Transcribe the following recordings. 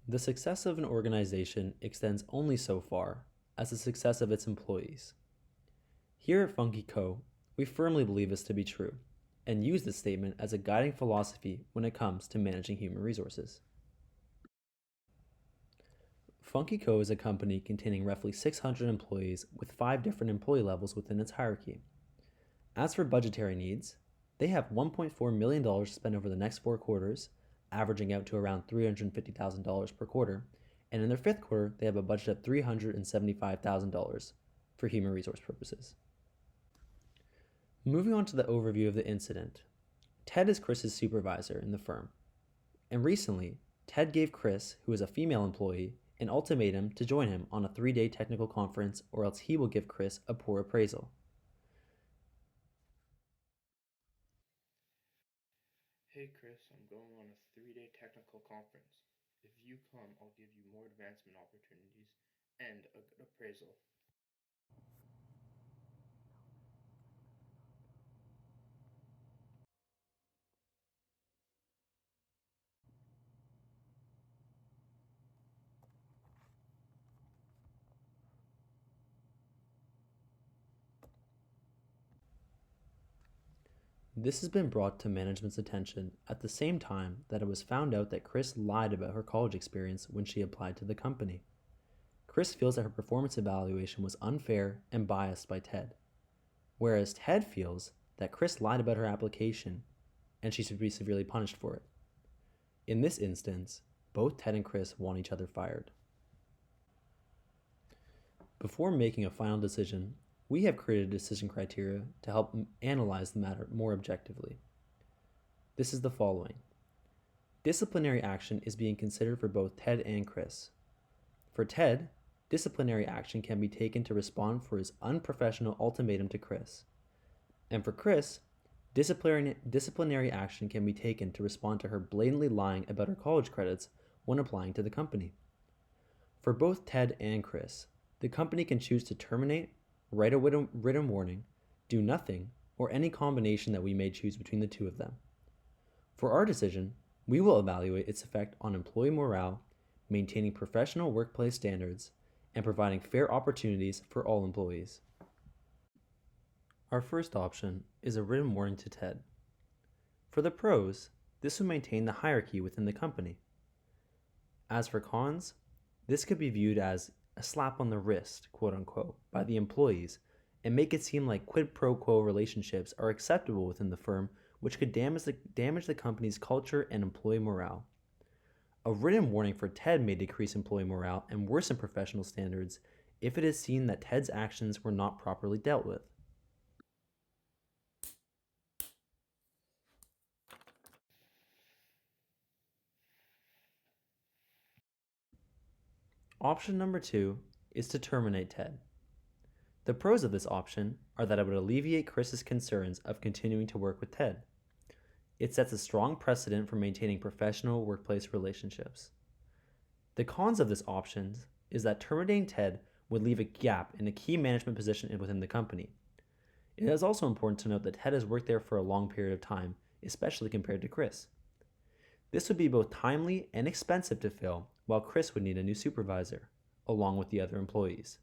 The success of an organization extends only so far as the success of its employees. Here at Funky Co., we firmly believe this to be true and use this statement as a guiding philosophy when it comes to managing human resources. Funky Co. is a company containing roughly 600 employees with 5 different employee levels within its hierarchy. As for budgetary needs, they have $1.4 million to spend over the next 4 quarters, averaging out to around $350,000 per quarter, and in their 5th quarter, they have a budget of $375,000 for human resource purposes. Moving on to the overview of the incident, Ted is Chris's supervisor in the firm, and recently, Ted gave Chris, who is a female employee, an ultimatum to join him on a 3-day technical conference or else he will give Chris a poor appraisal. Hey Chris, I'm going on a 3-day technical conference. If you come, I'll give you more advancement opportunities and a good appraisal. This has been brought to management's attention at the same time that it was found out that Chris lied about her college experience when she applied to the company. Chris feels that her performance evaluation was unfair and biased by Ted, whereas Ted feels that Chris lied about her application and she should be severely punished for it. In this instance, both Ted and Chris want each other fired. Before making a final decision, we have created decision criteria to help analyze the matter more objectively. This is the following. Disciplinary action is being considered for both Ted and Chris. For Ted, disciplinary action can be taken to respond for his unprofessional ultimatum to Chris. And for Chris, disciplinary action can be taken to respond to her blatantly lying about her college credits when applying to the company. For both Ted and Chris, the company can choose to terminate, write a written warning, do nothing, or any combination that we may choose between the two of them. For our decision, we will evaluate its effect on employee morale, maintaining professional workplace standards, and providing fair opportunities for all employees. Our first option is a written warning to Ted. For the pros, this would maintain the hierarchy within the company. As for cons, this could be viewed as a slap on the wrist, quote unquote, by the employees and make it seem like quid pro quo relationships are acceptable within the firm, which could damage the company's culture and employee morale. A written warning for Ted may decrease employee morale and worsen professional standards if it is seen that Ted's actions were not properly dealt with. Option number 2 is to terminate Ted. The pros of this option are that it would alleviate Chris's concerns of continuing to work with Ted. It sets a strong precedent for maintaining professional workplace relationships. The cons of this option is that terminating Ted would leave a gap in a key management position within the company. It is also important to note that Ted has worked there for a long period of time, especially compared to Chris. This would be both timely and expensive to fill, while Chris would need a new supervisor, along with the other employees.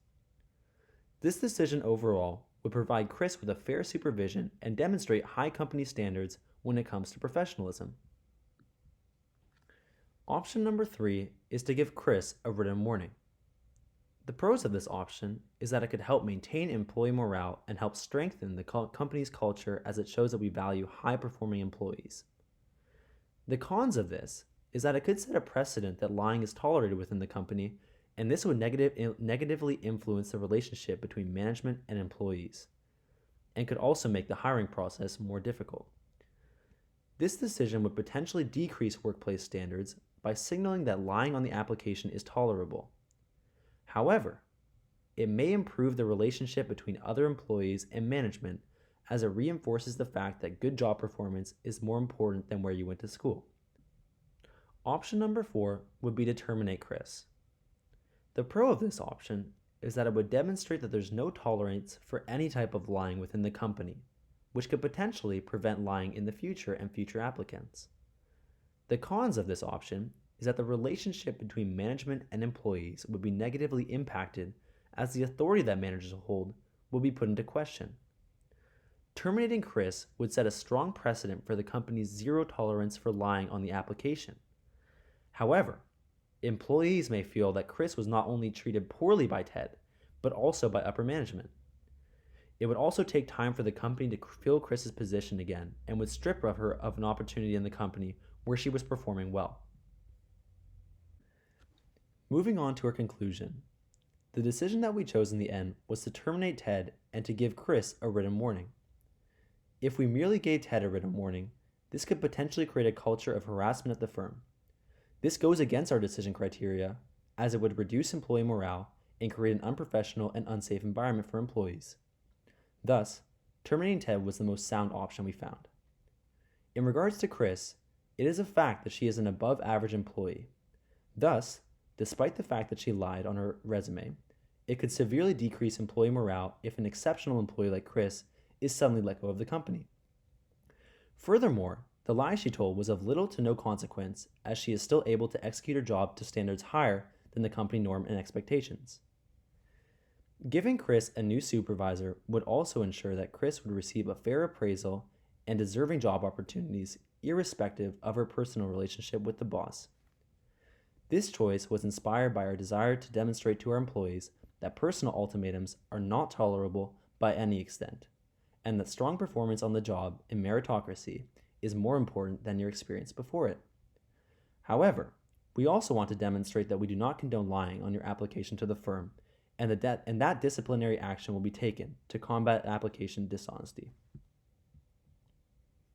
This decision overall would provide Chris with a fair supervision and demonstrate high company standards when it comes to professionalism. Option number 3 is to give Chris a written warning. The pros of this option is that it could help maintain employee morale and help strengthen the company's culture as it shows that we value high-performing employees. The cons of this is that it could set a precedent that lying is tolerated within the company, and this would negatively influence the relationship between management and employees, and could also make the hiring process more difficult. This decision would potentially decrease workplace standards by signaling that lying on the application is tolerable. However, it may improve the relationship between other employees and management as it reinforces the fact that good job performance is more important than where you went to school. Option number 4 would be to terminate Chris. The pro of this option is that it would demonstrate that there's no tolerance for any type of lying within the company, which could potentially prevent lying in the future and future applicants. The cons of this option is that the relationship between management and employees would be negatively impacted as the authority that managers hold would be put into question. Terminating Chris would set a strong precedent for the company's zero tolerance for lying on the application. However, employees may feel that Chris was not only treated poorly by Ted, but also by upper management. It would also take time for the company to fill Chris's position again and would strip her of an opportunity in the company where she was performing well. Moving on to our conclusion, the decision that we chose in the end was to terminate Ted and to give Chris a written warning. If we merely gave Ted a written warning, this could potentially create a culture of harassment at the firm. This goes against our decision criteria, as it would reduce employee morale and create an unprofessional and unsafe environment for employees. Thus, terminating Ted was the most sound option we found. In regards to Chris, it is a fact that she is an above-average employee. Thus, despite the fact that she lied on her resume, it could severely decrease employee morale if an exceptional employee like Chris is suddenly let go of the company. Furthermore, the lie she told was of little to no consequence, as she is still able to execute her job to standards higher than the company norm and expectations. Giving Chris a new supervisor would also ensure that Chris would receive a fair appraisal and deserving job opportunities irrespective of her personal relationship with the boss. This choice was inspired by our desire to demonstrate to our employees that personal ultimatums are not tolerable by any extent, and that strong performance on the job and meritocracy is more important than your experience before it. However, we also want to demonstrate that we do not condone lying on your application to the firm, and that disciplinary action will be taken to combat application dishonesty.